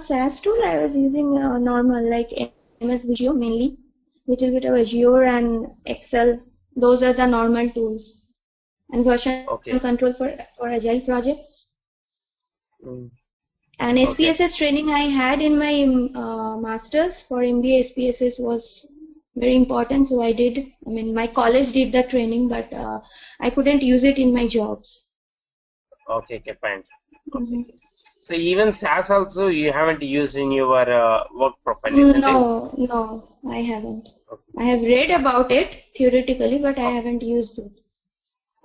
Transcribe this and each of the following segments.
SAS tool, I was using normal like MS Visio mainly, little bit of Azure and Excel. Those are the normal tools, and version control for agile projects. And SPSS training I had in my masters for MBA. SPSS was very important, so I did. I mean, my college did the training, but I couldn't use it in my jobs. Okay, fine. Okay. So even SAS also you haven't used in your work profile, isn't it? No, I haven't. Okay. I have read about it theoretically, but I haven't used it.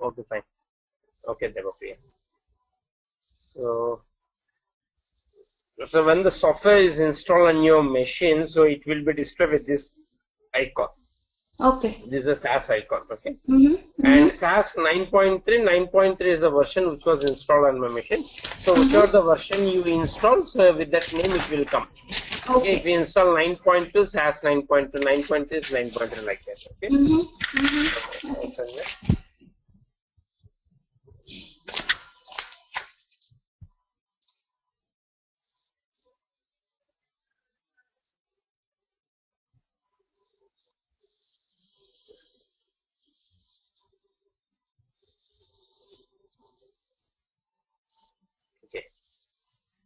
Okay, fine. Okay, Devapriya. So when the software is installed on your machine, so it will be displayed with this icon. Okay. This is a SAS icon, okay? And SAS 9.3 is the version which was installed on my machine. So whichever the version you install, so with that name it will come. Okay, if you install 9.2, SAS 9.2, 9.3 is 9.3 like that, okay? So,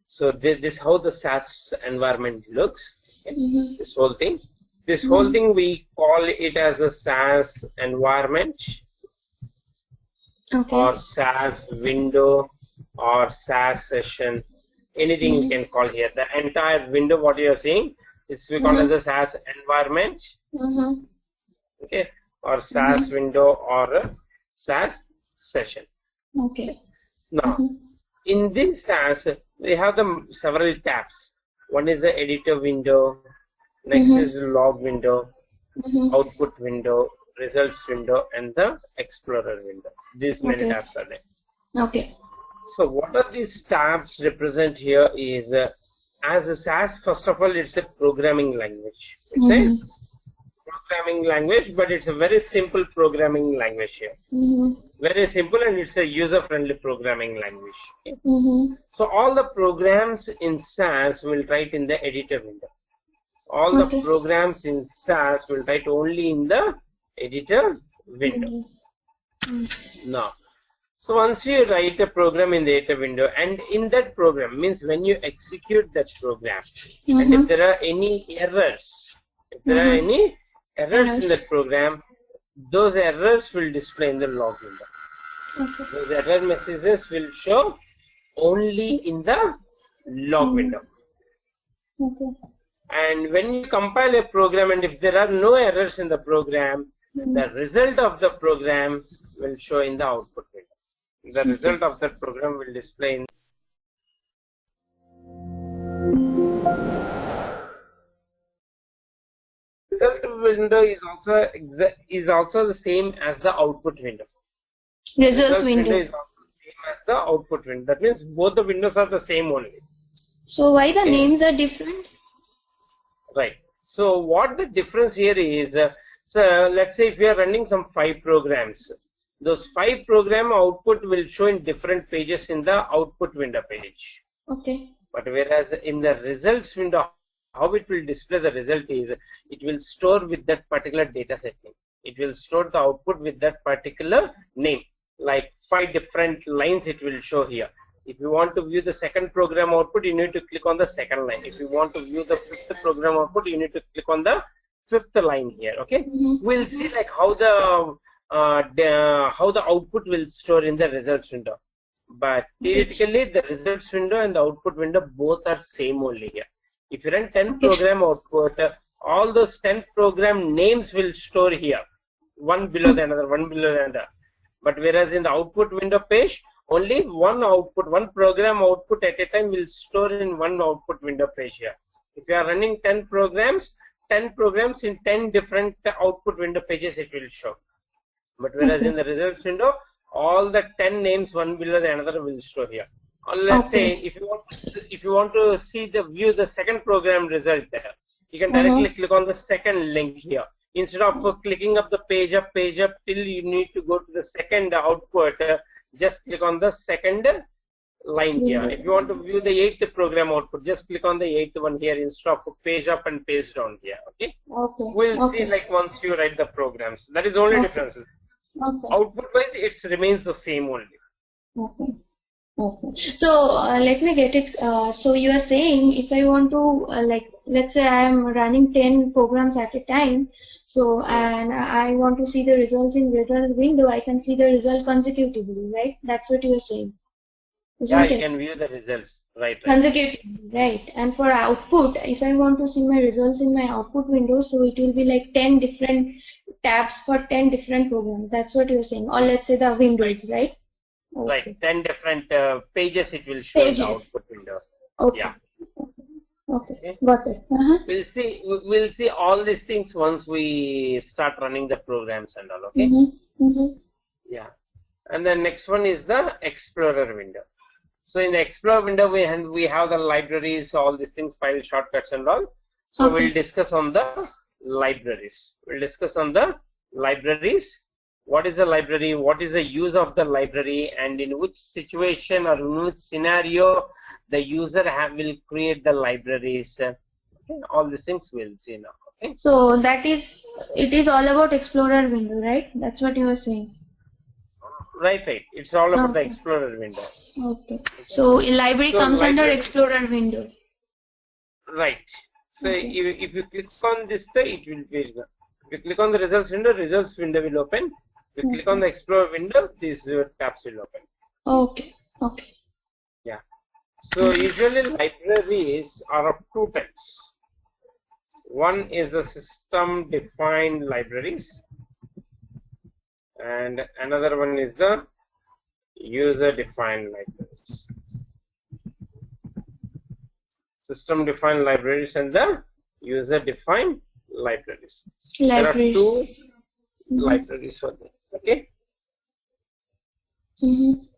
so this how the SAS environment looks. Okay? This whole thing. This whole thing we call it as a SAS environment, or SAS window, or SAS session. Anything you can call here. The entire window, what you are seeing, is we call as a SAS environment. Okay, or SAS window, or a SAS session. Okay. Now, in this SAS, we have the several tabs. One is the editor window, next is log window, output window, results window, and the explorer window. These many tabs are there. Okay. So what are these tabs represent here is, as a SAS, first of all, it's a programming language. It's a programming language, but it's a very simple programming language here. Very simple, and it's a user-friendly programming language. Okay? So all the programs in SAS will write in the editor window. All the programs in SAS will write only in the editor window. Now, so once you write a program in the editor window, and in that program means when you execute that program, and if there are any errors, in that program, those errors will display in the log window. Those error messages will show only in the log window. And when you compile a program, and if there are no errors in the program, the result of the program will show in the output window. The result of that program will display in result window is also the same as the output window. Results window is also the same as the output window. That means both the windows are the same only. So why the names are different? Right. So what the difference here is, so let's say if we are running some 5 programs, those 5 program output will show in different pages in the output window page. Okay. But whereas in the results window, how it will display the result is, it will store with that particular data set name. It will store the output with that particular name. Like 5 different lines it will show here. If you want to view the second program output, you need to click on the second line. If you want to view the 5th program output, you need to click on the 5th line here. Okay. We'll see like how the output will store in the results window. But theoretically, the results window and the output window both are same only here. If you run 10 program output, all those 10 program names will store here, one below the another, one below the other. But whereas in the output window page, only one output, one program output at a time will store in one output window page here. If you are running 10 programs in 10 different output window pages it will show. But whereas in the results window, all the 10 names one below the another will store here. Or let's say if you want to see the view the second program result there, you can directly click on the second link here. Instead of clicking up the page up till you need to go to the second output, just click on the second line here. If you want to view the 8th program output, just click on the 8th one here instead of page up and page down here. Okay. Okay. We'll see like once you write the programs. That is only difference. Okay. Output wise, it remains the same only. Okay. Okay. So let me get it. So you are saying if I want to like, let's say I am running 10 programs at a time. So and I want to see the results in result window. I can see the result consecutively, right? That's what you are saying. Yeah, you can view the results, right? Consecutively, right? And for output, if I want to see my results in my output window, so it will be like 10 different tabs for 10 different programs. That's what you're saying. Or let's say the windows, right? Okay. Right, 10 different pages it will show in the output window. Okay. Yeah. Okay. Got it. We'll see all these things once we start running the programs and all. Okay. Yeah. And then next one is the Explorer window. So in the Explorer window, we have the libraries, all these things, file shortcuts and all. So we'll discuss on the libraries. What is the library? What is the use of the library? And in which situation or in which scenario the user will create the libraries? Okay? All these things we'll see now. Okay. So it is all about Explorer window, right? That's what you were saying. Right. It's all about the Explorer window. Okay. So library comes under Explorer window. Right. So if you click on this, it will be. If you click on the results window will open. If you click on the Explorer window, these tabs will open. Okay. Yeah. So usually libraries are of two types. One is the system-defined libraries, and another one is the user-defined libraries. System-defined libraries and the user-defined libraries. There are two libraries for them. Okay.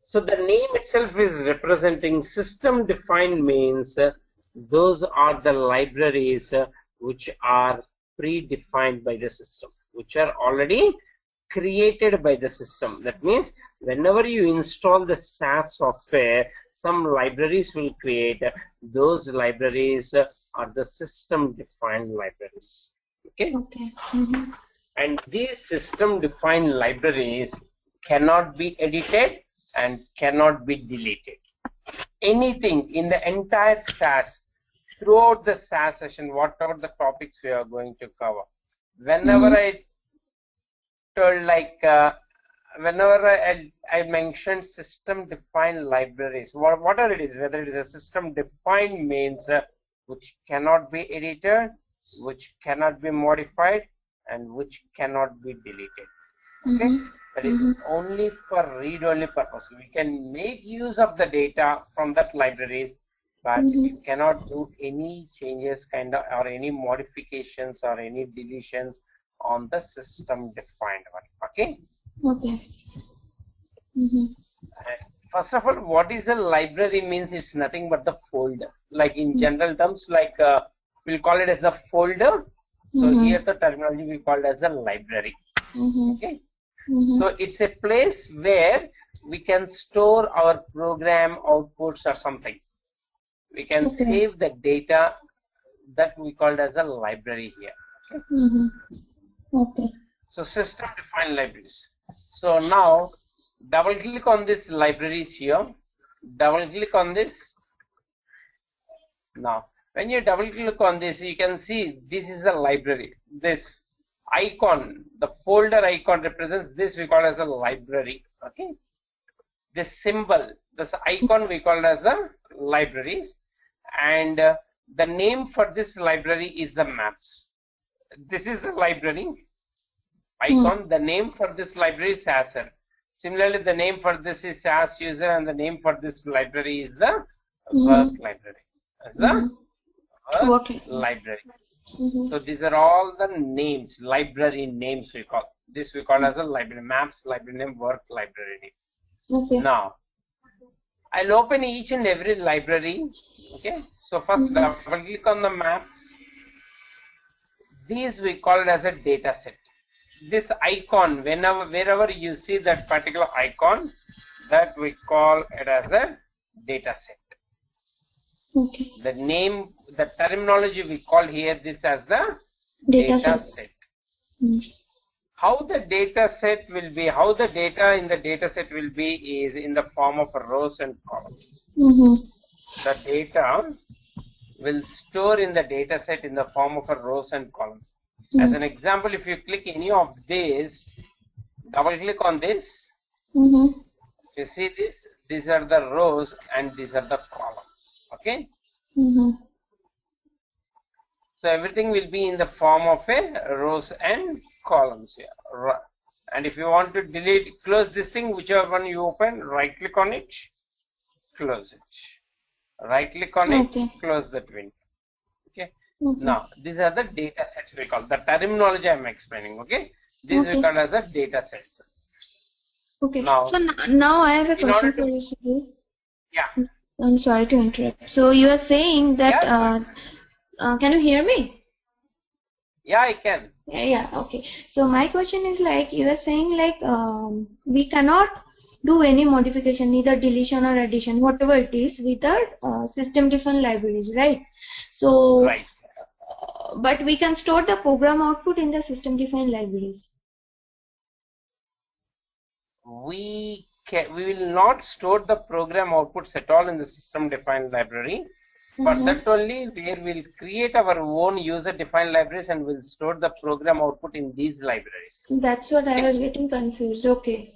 So the name itself is representing system-defined means those are the libraries which are predefined by the system, which are already created by the system. That means whenever you install the SAS software, some libraries will create. Those libraries are the system-defined libraries. Okay. And these system-defined libraries cannot be edited and cannot be deleted. Anything in the entire SAS, throughout the SAS session, whatever the topics we are going to cover, whenever I told like, whenever I mentioned system-defined libraries, whatever it is, whether it is a system-defined means which cannot be edited, which cannot be modified, and which cannot be deleted. Okay, that is only for read-only purpose. We can make use of the data from that libraries, but we cannot do any changes or any modifications or any deletions on the system-defined one. Okay. First of all, what is a library means? It's nothing but the folder. Like in general terms, like we'll call it as a folder. So here the terminology we call it as a library. Okay. So it's a place where we can store our program outputs or something. We can save the data that we called as a library here. Okay. So system-defined libraries. So now double click on this libraries here. Double click on this. Now when you double click on this, you can see this is the library. This icon, the folder icon represents this, we call as a library. Okay. This symbol, this icon we call as the libraries, and the name for this library is the maps. This is the library icon. The name for this library is SAS. Similarly, the name for this is SAS user, and the name for this library is the work library. As the work library. So these are all the names, library names we call. This we call as a library maps, library name, work library name. Now, I'll open each and every library. Okay. So first, double click on the maps. These we call it as a data set. This icon, wherever you see that particular icon, that we call it as a data set. Okay. The name, the terminology we call here this as the Data set. set. How the data set will be, how the data in the data set will be is in the form of rows and columns. The data will store in the data set in the form of rows and columns. As an example, if you click any of this, double click on this, you see this, these are the rows and these are the columns. Okay. So everything will be in the form of a rows and columns here. And if you want to delete, close this thing, whichever one you open, right click on it, close it. Right click on it, close that window. Okay. Now these are the data sets we call. The terminology I am explaining. Okay. This is called as a data sets. Okay. Now, so now I have a question for you, Sudhir. Yeah. I'm sorry to interrupt. So you are saying that can you hear me? Yeah, I can. Yeah, okay. So my question is like you are saying like we cannot do any modification, neither deletion or addition, whatever it is, with our system defined libraries, right? So, but we can store the program output in the system defined libraries. We will not store the program outputs at all in the system defined library. But that only where we'll create our own user defined libraries and we'll store the program output in these libraries. That's what I was getting confused. Okay.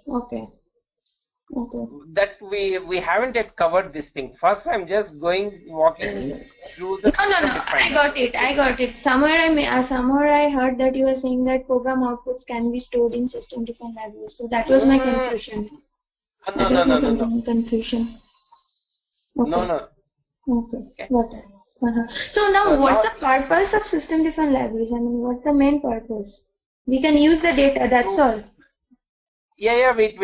That we haven't yet covered this thing. First I'm just walking through the No, I got it. Somewhere I heard that you were saying that program outputs can be stored in system defined libraries. So that was my confusion. No. Confusion. Okay. No. Okay, got it. So now what's the purpose of system defined libraries? I mean, what's the main purpose? We can use the data, that's all. Yeah, wait.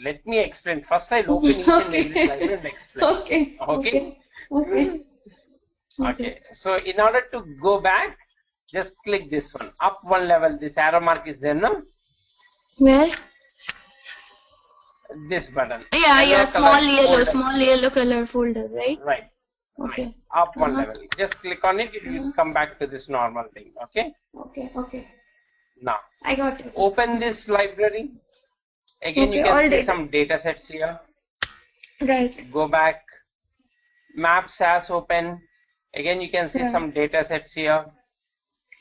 Let me explain. First I'll open each and every library and explain. Okay. So in order to go back, just click this one. Up one level, this arrow mark is there, no? Where? This button. Yeah, small yellow color folder, right? Right. Okay. Up one level. Just click on it, it will come back to this normal thing. Okay? Okay. Now, I got it. Open this library. Again, you can see some data sets here. Right. Go back. Map SAS open. Again, you can see some data sets here.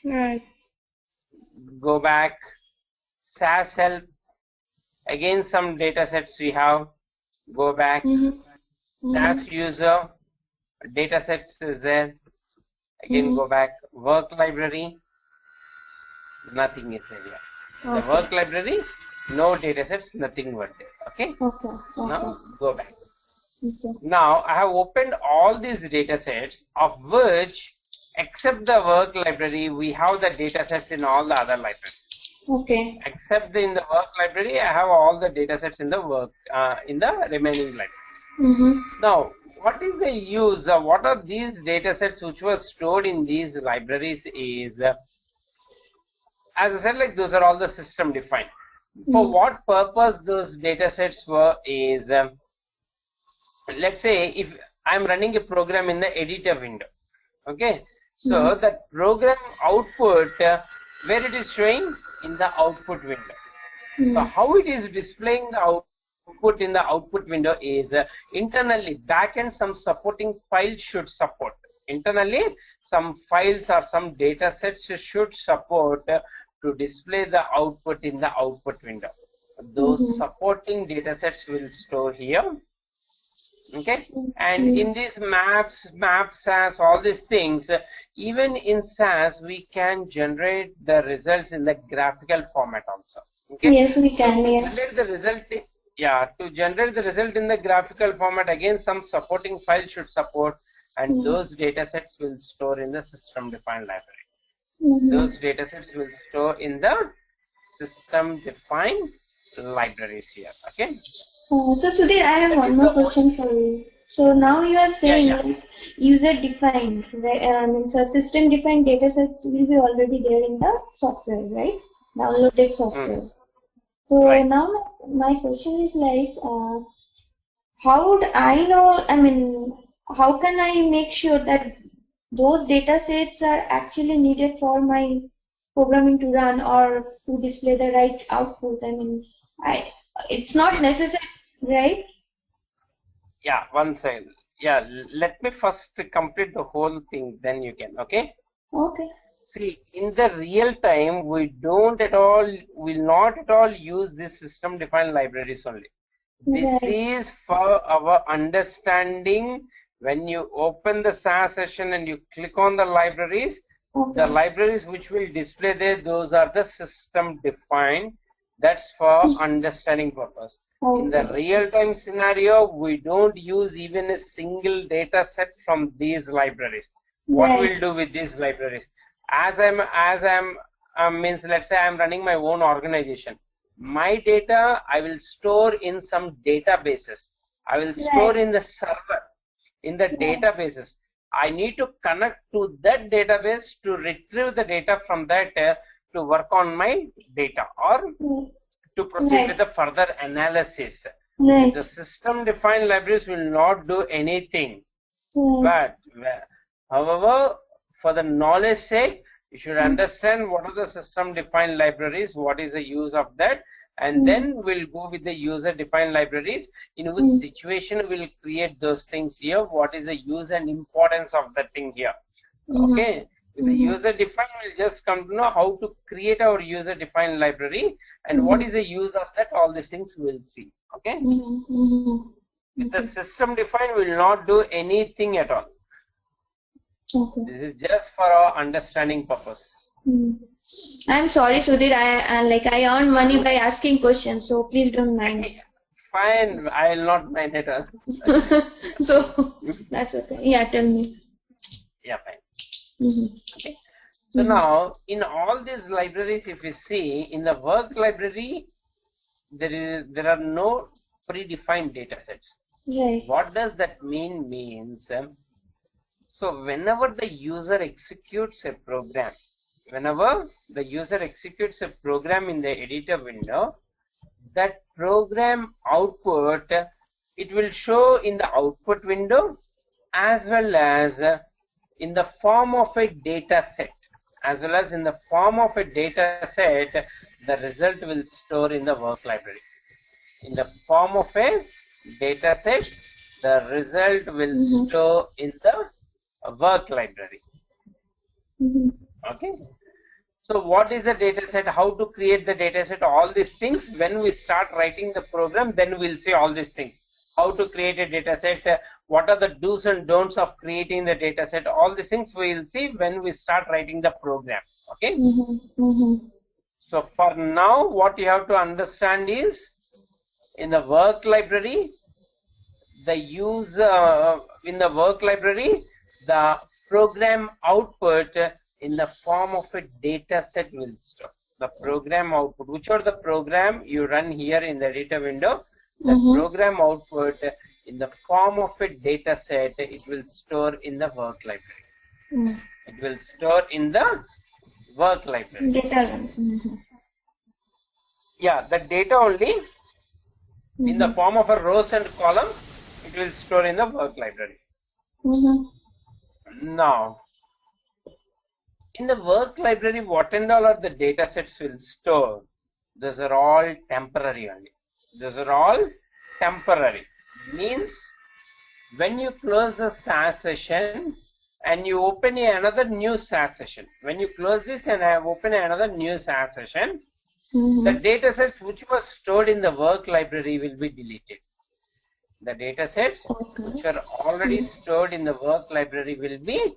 Right. Go back. SAS help. Again, some data sets we have. Go back. SAS user. Data sets is there. Again, go back. Work library. Nothing is there yet. The work library, no data sets, nothing were there. Okay? Now, go back. Now, I have opened all these data sets, of which, except the work library, we have the data sets in all the other libraries. Okay. Except in the work library, I have all the data sets in the remaining libraries. Now, what is the use? What are these data sets which were stored in these libraries is, as I said, like those are all the system defined. For what purpose those data sets were is, let's say if I'm running a program in the editor window. Okay. So the program output, where it is showing in the output window. So how it is displaying the output in the output window is internally backend some supporting files should support. Internally some files or some data sets should support to display the output in the output window. Those supporting data sets will store here. Okay, and in these maps, SAS, all these things, even in SAS, we can generate the results in the graphical format also. Okay? Yes, we can. Generate the result, to generate the result in the graphical format, again, some supporting files should support, and those data sets will store in the system-defined library. Those data sets will store in the system-defined libraries here. Okay. So Sudhir, I have one more question for you. So now you are saying like user-defined, right? So system-defined data sets will be already there in the software, right? Downloaded software. So now my question is like, how would I know, I mean, how can I make sure that those data sets are actually needed for my programming to run or to display the right output? I mean, it's not necessary, right? Yeah, one second. Yeah, let me first complete the whole thing, then you can, okay? Okay. See, in the real time, we will not at all use this system defined libraries only. This Right. is for our understanding. When you open the SAS session and you click on the libraries which will display there, those are the system defined. That's for understanding purpose. Okay. In the real-time scenario, we don't use even a single data set from these libraries. What we'll do with these libraries? Let's say I'm running my own organization. My data I will store in some databases. I will store in the server, in the databases. I need to connect to that database to retrieve the data from that to work on my data or to proceed with the further analysis. The system defined libraries will not do anything. But however, for the knowledge sake, you should understand what are the system defined libraries, what is the use of that, and then we'll go with the user defined libraries, in which situation we'll create those things here, what is the use and importance of that thing here. Okay, with the user defined, we'll just come to know how to create our user defined library and what is the use of that, all these things we'll see. Okay, with the system defined, will not do anything at all. Okay. This is just for our understanding purpose. I'm sorry, Sudhir. I earn money by asking questions, so please don't mind. Fine, I'll not mind at all. So that's okay. Yeah, tell me. Yeah, fine. Okay. So now, in all these libraries, if you see in the work library, there are no predefined data sets. Right. What does that mean? So whenever the user executes a program, in the editor window, that program output, it will show in the output window as well as in the form of a data set. The result will store in the work library. In the form of a data set, the result will store in the work library. Okay. So what is the data set? How to create the data set? All these things, when we start writing the program, then we'll see all these things. How to create a data set, what are the do's and don'ts of creating the data set, all these things we will see when we start writing the program. Okay. So for now, what you have to understand is, in the work library, the program output in the form of a data set will store. The program output, which are the program you run here in the editor window, the program output in the form of a data set, it will store in the work library. It will store in the work library. Yeah, the data only in the form of a rows and columns, it will store in the work library. Now, in the work library, what and all are the data sets will store? Those are all temporary only. Means when you close the SAS session and you open another new SAS session, when you close this and I open another new SAS session, the data sets which were stored in the work library will be deleted. The data sets which are already stored in the work library will be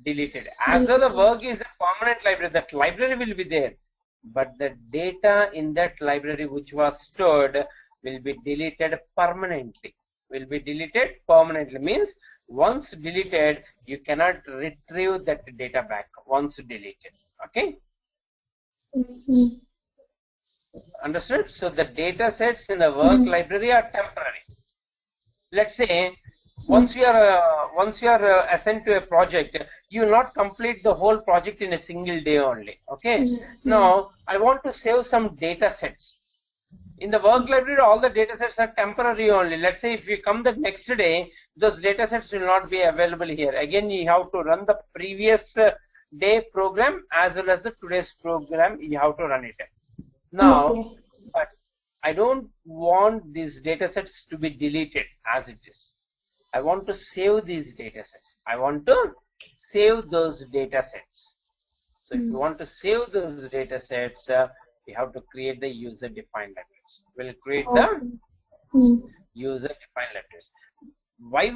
deleted. As though the work is a permanent library, that library will be there, but the data in that library which was stored will be deleted permanently. Means once deleted, you cannot retrieve that data back once deleted. Okay. Understood? So the data sets in the work library are temporary. Let's say once you are assigned to a project, you will not complete the whole project in a single day only. Okay. Now I want to save some data sets. In the work library, all the data sets are temporary only. Let's say if you come the next day, those data sets will not be available here. Again, you have to run the previous day program as well as the today's program. You have to run it. Now, but I don't want these data sets to be deleted as it is. I want to save these data sets. I want to save those data sets. So if you want to save those data sets, we have to create the user-defined libraries. We'll create the user-defined libraries. Why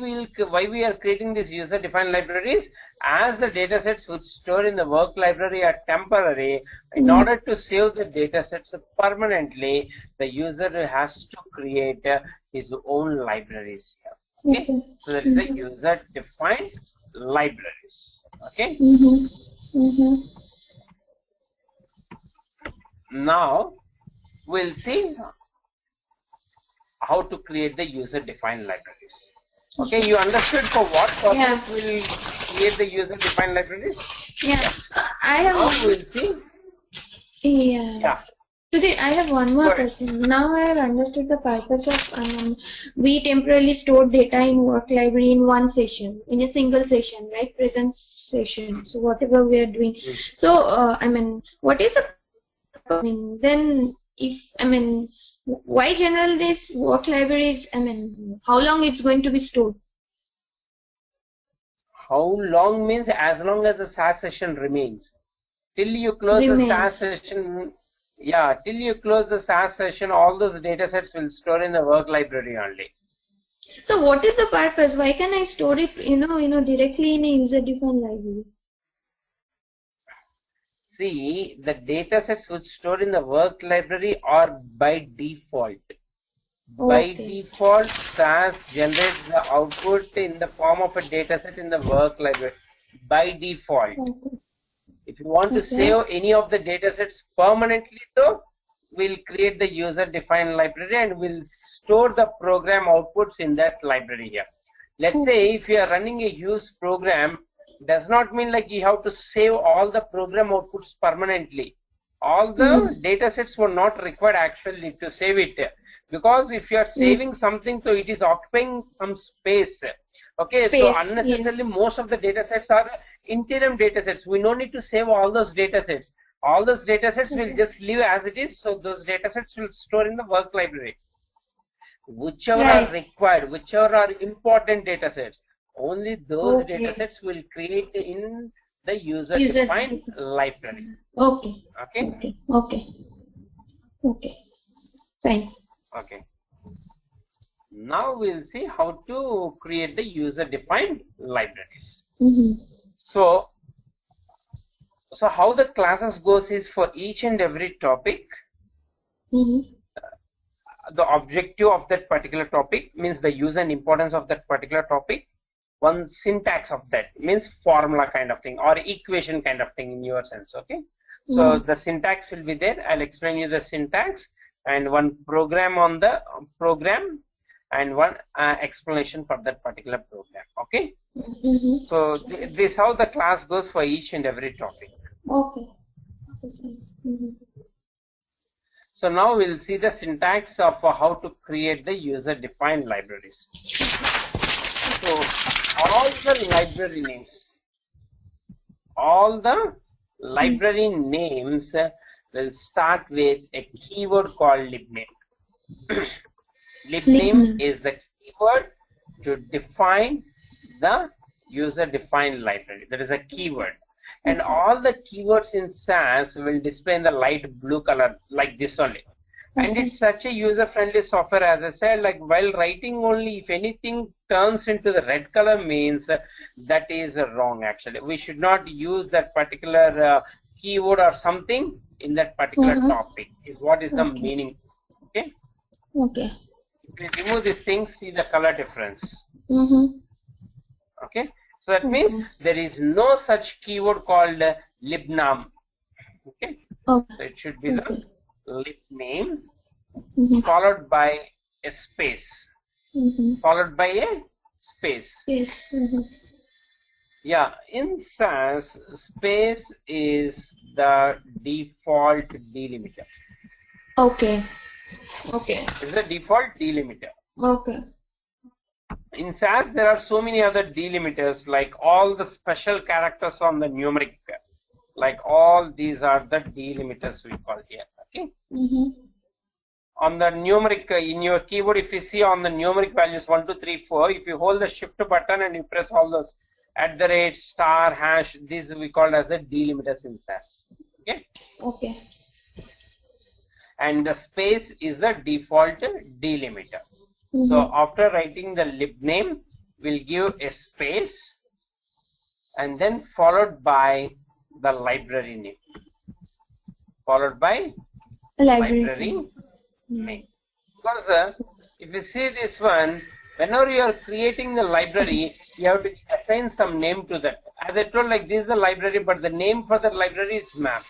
we are creating these user-defined libraries? As the data sets which store in the work library are temporary, in order to save the data sets permanently, the user has to create his own libraries here. Okay, so that is the user-defined libraries. Okay. Now we'll see how to create the user-defined libraries. Okay, you understood for what purpose we'll create the user-defined libraries? Yeah. So I have. Now we'll see. Yeah. So I have one more question. Now I have understood the purpose of we temporarily store data in work library in one session, in a single session, right? Present session. So whatever we are doing. So what is the then why general this work libraries? How long it's going to be stored? How long means as long as the SAS session remains. Till you close the SAS session, till you close the SAS session, all those data sets will store in the work library only. So what is the purpose? Why can I store it, directly in a user-defined library? See, the data sets which stored in the work library are by default. By default, SAS generates the output in the form of a data set in the work library. By default. If you want to save any of the data sets permanently, so we'll create the user-defined library and we'll store the program outputs in that library here. Let's say if you are running a huge program, does not mean like you have to save all the program outputs permanently. All the data sets were not required actually to save it, because if you are saving something, so it is occupying some space. Okay, so unnecessarily most of the data sets are interim data sets. We don't need to save all those data sets. All those data sets will just leave as it is, so those data sets will store in the work library. Whichever are required, whichever are important data sets, only those data sets will create in the user-defined library. Okay. Fine. Okay. Now we'll see how to create the user-defined libraries. So how the classes goes is for each and every topic. The objective of that particular topic means the use and importance of that particular topic. One syntax of that means formula kind of thing or equation kind of thing in your sense. Okay, so the syntax will be there. I'll explain you the syntax and one program on the program and one explanation for that particular program. Okay, so this how the class goes for each and every topic. Okay. So now we'll see the syntax of how to create the user-defined libraries. So all the library names will start with a keyword called libname. Libname is the keyword to define the user-defined library. That is a keyword. And all the keywords in SAS will display in the light blue color like this only. And it's such a user-friendly software, as I said, like while writing only, if anything turns into the red color means that is wrong actually. We should not use that particular keyword or something in that particular topic is what is the meaning. Okay? Okay. If you remove these things, see the color difference. Okay? So that means there is no such keyword called libname. Okay? So it should be the libname followed by a space. Followed by a space. Yes. Yeah, in SAS, space is the default delimiter. Okay. Okay. It's the default delimiter. Okay. In SAS, there are so many other delimiters, like all the special characters on the numeric. Like all these are the delimiters we call here. Okay. On the numeric, in your keyboard, if you see on the numeric values 1, 2, 3, 4, if you hold the shift button and you press all those @ star hash, these we call as the delimiters in SAS. Okay. Okay. And the space is the default delimiter. So after writing the lib name, we'll give a space and then followed by the library name. Followed by library name. Because if you see this one, whenever you are creating the library, you have to assign some name to that. As I told, like this is the library, but the name for the library is maps.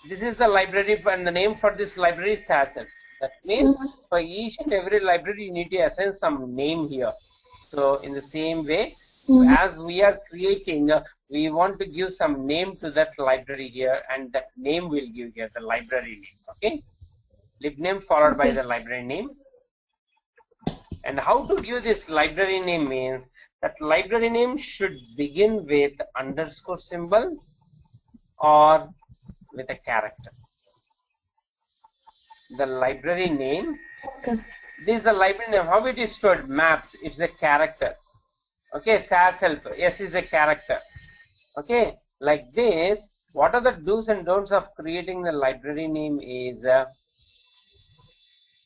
This is the library, and the name for this library is SAS. That means for each and every library, you need to assign some name here. So in the same way, as we are creating, we want to give some name to that library here, and that name will give here the library name. Okay, lib name followed by the library name. And how to give this library name means that library name should begin with underscore symbol or with a character. The library name, this is the library name. How it is stored? Maps, it's a character. Okay, SAS help, S is a character. Okay, like this, what are the do's and don'ts of creating the library name is,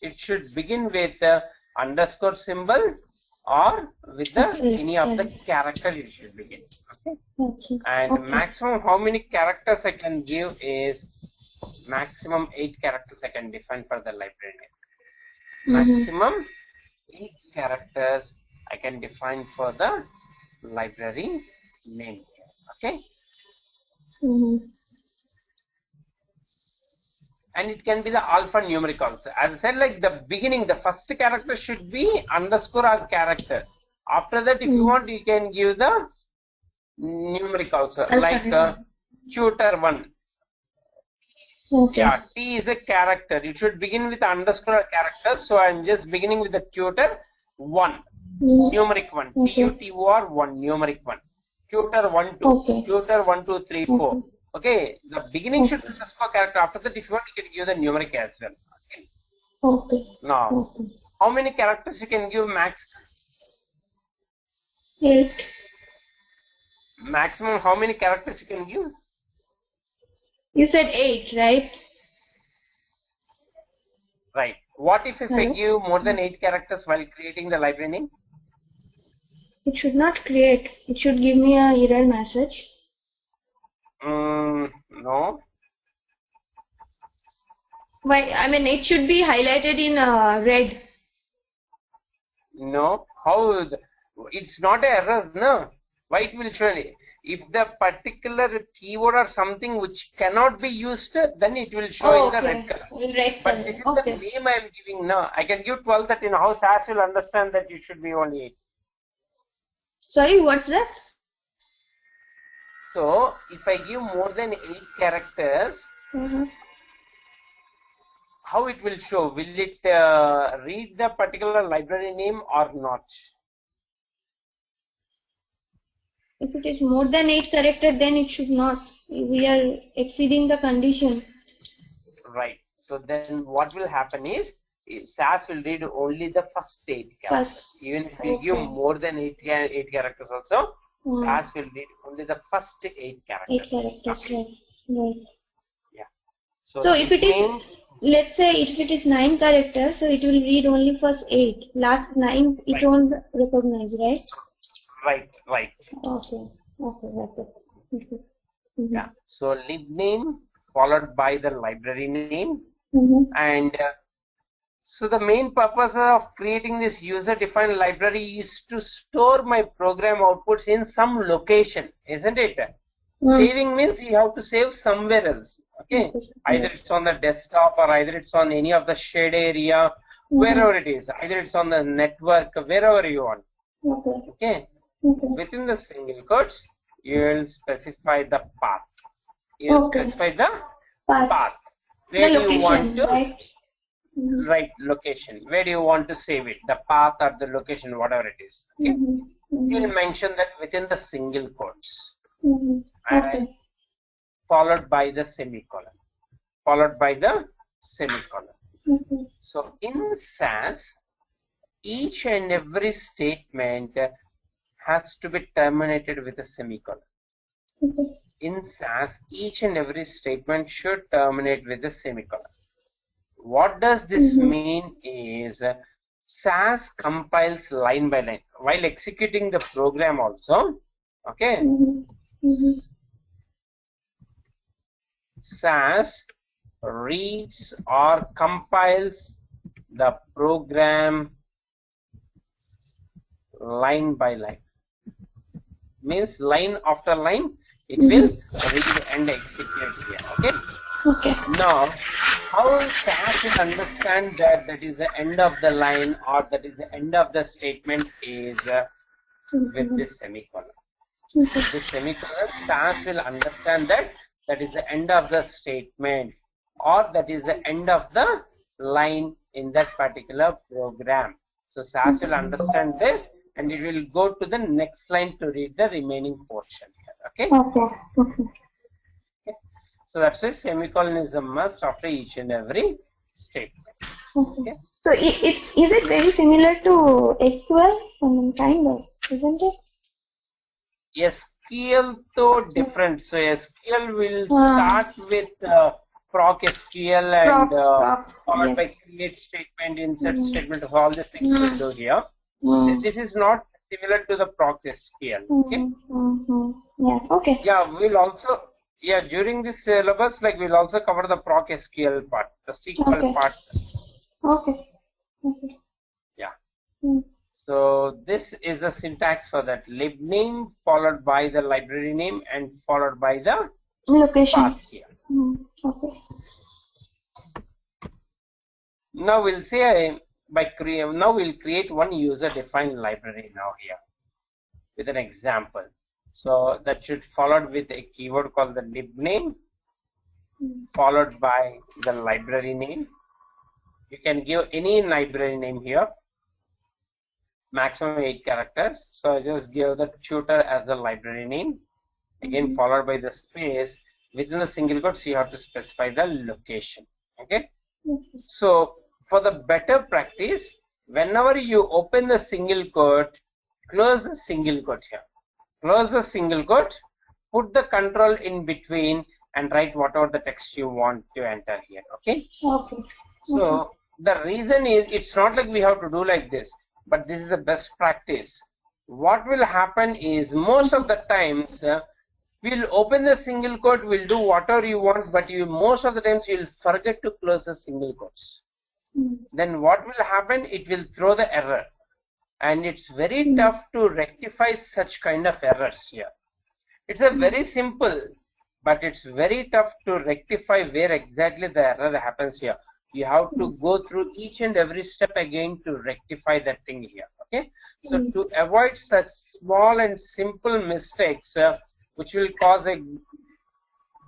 it should begin with underscore symbol or with the any of the character it should begin. Okay, and maximum how many characters I can give is maximum 8 characters I can define for the library name. Maximum 8 characters I can define for the library name. Okay. And it can be the alphanumeric also. As I said, like the beginning, the first character should be underscore or character. After that, if you want, you can give the numeric also, like tutor 1. Yeah, T is a character. It should begin with underscore or character. So I'm just beginning with the tutor 1, numeric 1, TUTOR 1, numeric 1, tutor 1, 2, tutor 1, 2, 3, 4. Okay, the beginning should be underscore character. After that, if you want, you can give the numeric as well. Okay. Now, how many characters you can give max? 8. Maximum, how many characters you can give? You said 8, right? Right. What if I give more than 8 characters while creating the library name? It should not create. It should give me an error message. No. Why? I mean, it should be highlighted in red. No. How? It's not an error, no. Why it will show? If the particular keyword or something which cannot be used, then it will show in the red color. But this is the name I am giving now. I can give 12, that in how SAS will understand that it should be only 8. Sorry, what's that? So, if I give more than 8 characters, how it will show? Will it read the particular library name or not? If it is more than 8 characters, then it should not. We are exceeding the condition. Right. So then what will happen is, SAS will read only the first 8 characters. Even if we give more than 8 characters also, SAS will read only the first 8 characters. 8 characters, right. Yeah. So if it is, let's say if it is 9 characters, so it will read only first 8. Last 9 it won't recognize, right? Right. Okay. Yeah. So lib name followed by the library name, and so the main purpose of creating this user-defined library is to store my program outputs in some location, isn't it? Saving means you have to save somewhere else. Okay, either it's on the desktop or either it's on any of the shared area, wherever it is. Either it's on the network, wherever you want. Okay. Within the single quotes, you will specify the path. You will specify the path. Where the location, you want to, right? right location. Where do you want to save it? The path or the location, whatever it is. Okay. You'll mention that within the single quotes. And followed by the semicolon. Followed by the semicolon. So in SAS, each and every statement has to be terminated with a semicolon. In SAS, each and every statement should terminate with a semicolon. What does this mean is SAS compiles line by line while executing the program also. Okay. SAS reads or compiles the program line by line. Means line after line it will read and execute here. Okay. Now, how SAS will understand that that is the end of the line or that is the end of the statement is with this semicolon. With this semicolon, SAS will understand that that is the end of the statement or that is the end of the line in that particular program. So SAS will understand this and it will go to the next line to read the remaining portion here. Okay. So that's why semicolon is a must after each and every statement. Okay. So is it very similar to SQL? Kind of, isn't it? SQL though different. So SQL will start with proc SQL and followed by create statement, insert statement, of all these things we do here. This is not similar to the proc SQL. Okay. Yeah. Okay. Yeah, we'll also. Yeah, during this syllabus, like we'll also cover the proc SQL part, the SQL part. Okay. Yeah. So this is the syntax for that: lib name followed by the library name and followed by the location path here. Okay. Now we'll say now we'll create one user-defined library now here with an example. So that should followed with a keyword called the lib name, followed by the library name. You can give any library name here, maximum 8 characters. So I just give the tutor as a library name. Again, followed by the space. Within the single quotes, you have to specify the location. Okay. So for the better practice, whenever you open the single quote, close the single quote here. Close the single quote, put the control in between and write whatever the text you want to enter here. Okay. So the reason is it's not like we have to do like this, but this is the best practice. What will happen is most of the times we'll open the single quote, we'll do whatever you want, but most of the times you'll forget to close the single quotes. Then what will happen? It will throw the error. And it's very tough to rectify such kind of errors here. It's a very simple, but it's very tough to rectify where exactly the error happens here. You have to go through each and every step again to rectify that thing here. Okay. So to avoid such small and simple mistakes, which will cause a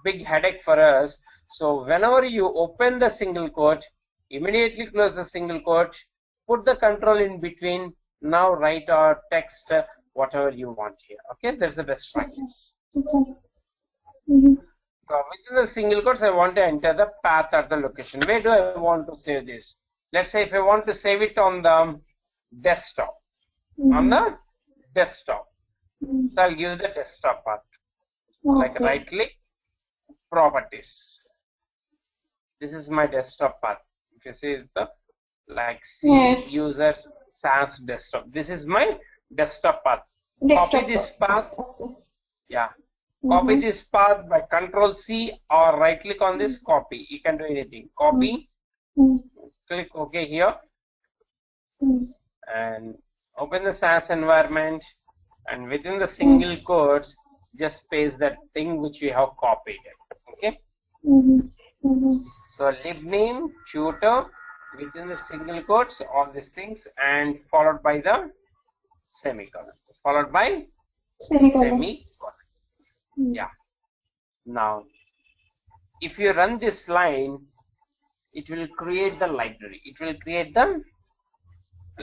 big headache for us. So whenever you open the single quote, immediately close the single quote, put the control in between. Now write or text whatever you want here. Okay, that's the best practice. So within the single quotes, I want to enter the path or the location. Where do I want to save this? Let's say if I want to save it on the desktop. On the desktop. So I'll give the desktop path. Like right click, properties. This is my desktop path. If you see the users SAS desktop. This is my desktop path. Copy this path. Yeah. Copy this path by Control C or right click on this, copy. You can do anything. Copy. Click OK here. And open the SAS environment. And within the single quotes, just paste that thing which we have copied. Okay. So lib name, tutor, within the single quotes, all these things, and followed by the semicolon. Followed by semicolon. Yeah. Now, if you run this line, it will create the library. It will create the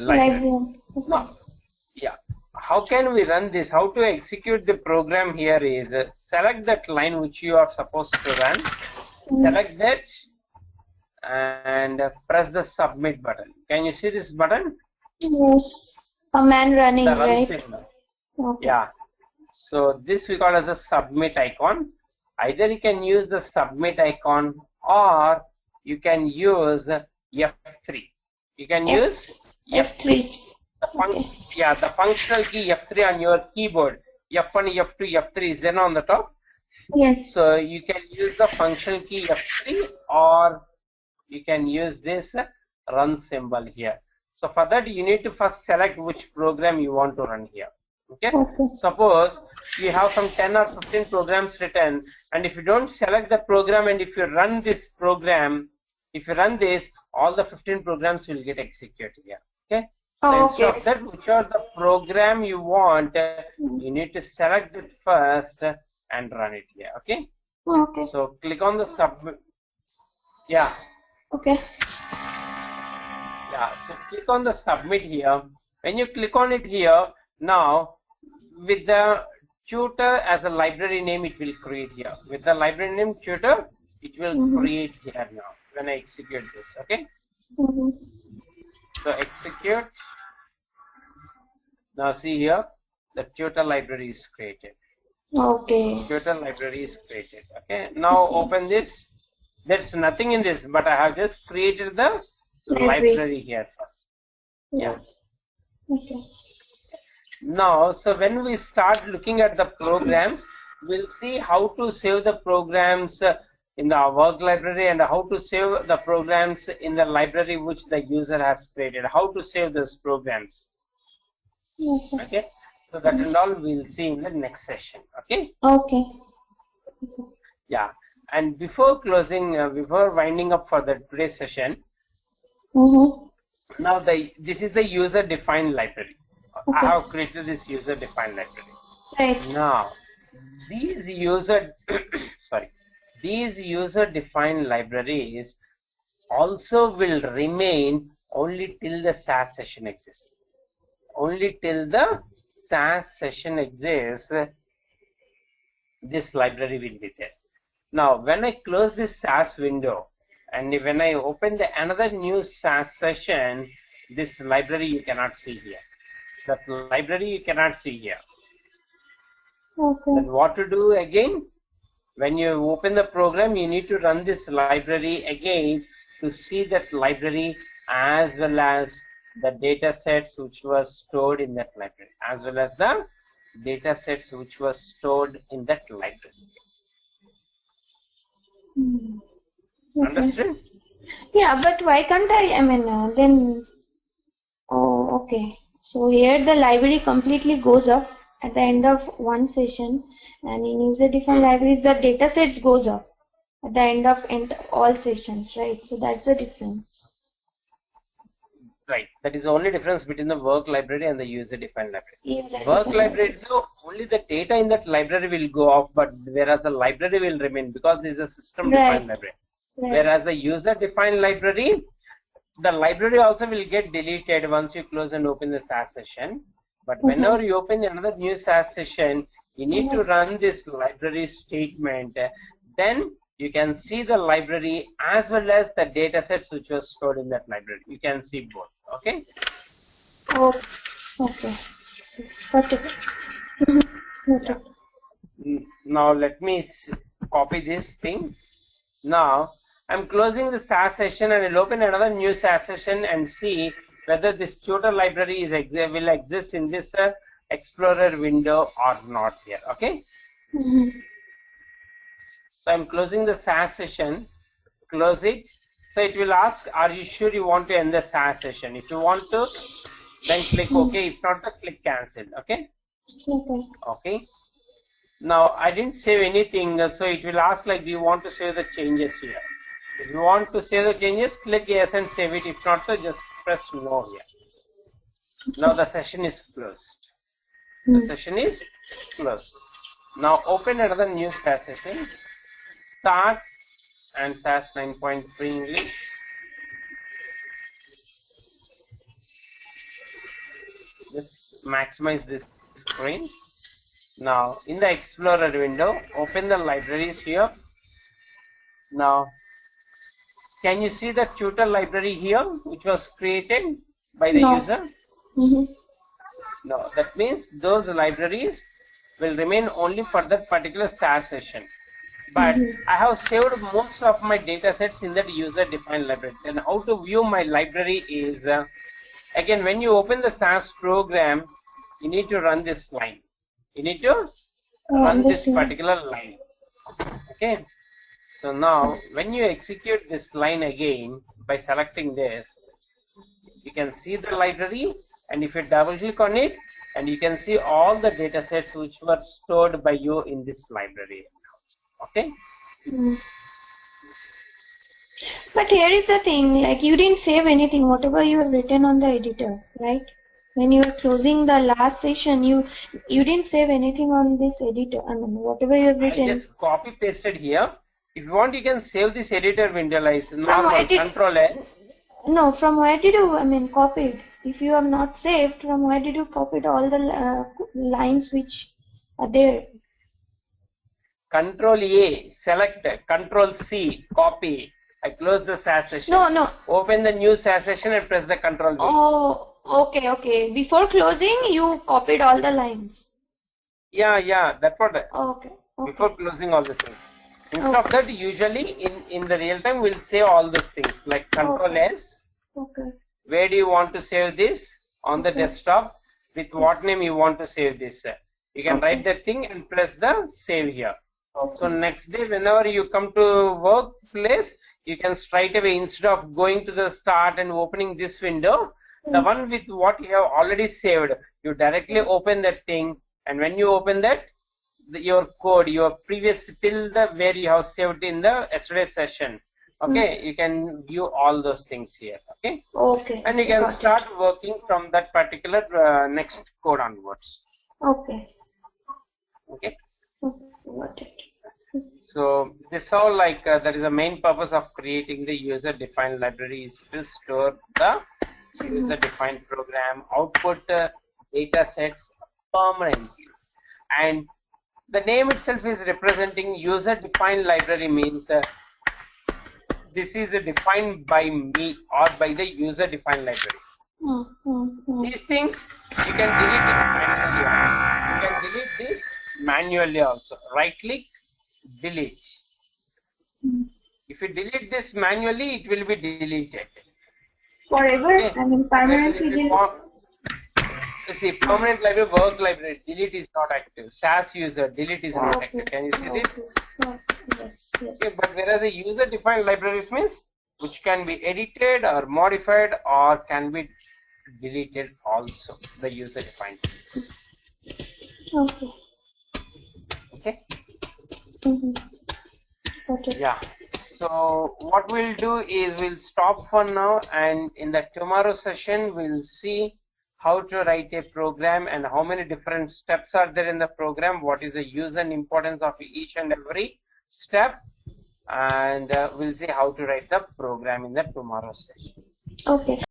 library. Now, yeah. How can we run this? How to execute the program here is select that line which you are supposed to run. Select that and press the submit button. Can you see this button? Yes. Command running, The run right? signal. Okay. Yeah. So this we call as a submit icon. Either you can use the submit icon or you can use F3. You can use F3. Okay. Yeah, the functional key F3 on your keyboard. F1, F2, F3 is then on the top. Yes. So you can use the functional key F3 or you can use this run symbol here. So for that you need to first select which program you want to run here. Okay. Suppose you have some 10 or 15 programs written, and if you don't select the program and if you run this program, if you run this, all the 15 programs will get executed here. Okay. So instead of that, whichever the program you want, you need to select it first and run it here. Okay. Okay. So click on the submit. Yeah. Okay. Yeah. So click on the submit here. When you click on it here, now with the tutor as a library name, it will create here. With the library name tutor, it will create here now. When I execute this, okay. So execute. Now see here, the tutor library is created. Okay. Tutor library is created. Okay. Now open this. There's nothing in this, but I have just created the library here first. Yeah. Okay. Now, so when we start looking at the programs, we'll see how to save the programs in the work library and how to save the programs in the library which the user has created. How to save those programs. Okay. So that and all we'll see in the next session. Okay. Okay. Yeah. And before closing, before winding up for the today's session, now this is the user-defined library. I have created this user-defined library. Right. Now, these user-defined libraries also will remain only till the SAS session exists. Only till the SAS session exists, this library will be there. Now, when I close this SAS window and when I open another new SAS session, this library you cannot see here. That library you cannot see here. Okay. Then what to do again? When you open the program, you need to run this library again to see that library as well as the data sets which was stored in that library, as well as the data sets which was stored in that library. Understood? Yeah, but why can't I mean, then, oh, okay. So here the library completely goes off at the end of one session, and in user-defined libraries the data sets goes off at the end of all sessions, right? So that's the difference. Right. That is the only difference between the work library and the user-defined library. Work library, so only the data in that library will go off, but whereas the library will remain because this is a system-defined library. Right. Whereas the user-defined library, the library also will get deleted once you close and open the SAS session. But whenever you open another new SAS session, you need to run this library statement. Then you can see the library as well as the data sets which was stored in that library. You can see both. Okay? Oh, okay. Got it. Yeah. Now let me copy this thing. Now I'm closing the SAS session and I'll open another new SAS session and see whether this tutor library will exist in this Explorer window or not here. Okay? So I'm closing the SAS session. Close it. So it will ask, are you sure you want to end the SAS session? If you want to, then click OK. If not, click cancel. Okay? Okay. Now I didn't save anything, so it will ask like, do you want to save the changes here? If you want to save the changes, click yes and save it. If not, just press no here. Now the session is closed. The session is closed. Now open another new SAS session. Start and SAS 9.3 English. Just maximize this screen. Now in the Explorer window, open the libraries here. Now can you see the tutor library here which was created by the user? No, that means those libraries will remain only for that particular SAS session. But I have saved most of my data sets in that user defined library. And how to view my library is, again, when you open the SAS program, you need to run this line. You need to run this particular line. Okay. So now when you execute this line again by selecting this, you can see the library, and if you double click on it, and you can see all the data sets which were stored by you in this library. Okay. But here is the thing, like you didn't save anything, whatever you have written on the editor, right? When you were closing the last session, you didn't save anything on this editor. I mean, whatever you have written. I just copy pasted here. If you want, you can save this editor window like normal Control S. No, from where did you, copy it? If you have not saved, from where did you copy all the lines which are there? Control A, select, Control C, copy. I close the SAS session. No. Open the new SAS session and press the Control V. Oh, okay. Before closing, you copied all the lines. Yeah, that's what. Okay. Before closing all the things. Instead of that, usually in the real time, we'll save all those things like Control S. Okay. Where do you want to save this? On the desktop. With what name you want to save this? You can write that thing and press the save here. So next day, whenever you come to workplace, you can straight away, instead of going to the start and opening this window, the one with what you have already saved, you directly open that thing, and when you open that, your code, your previous till the where you have saved in the yesterday's session. Okay, you can view all those things here. Okay. And you can start working from that particular next code onwards. Okay. Got it. So this all like that is the main purpose of creating the user defined library is to store the user defined program output data sets permanently, and the name itself is representing user defined library means this is defined by me or by the user defined library. These things you can delete it manually. You can delete this manually also. Right click, delete. If you delete this manually, it will be deleted. Forever? Permanently. You see, permanent library, work library, delete is not active. SAS user, delete is not active. Can you see this? Yes. Okay, but whereas the user defined libraries means which can be edited or modified or can be deleted also, the user defined. Okay. Yeah. So what we'll do is we'll stop for now, and in the tomorrow session we'll see how to write a program and how many different steps are there in the program, what is the use and importance of each and every step, and we'll see how to write the program in the tomorrow session. Okay.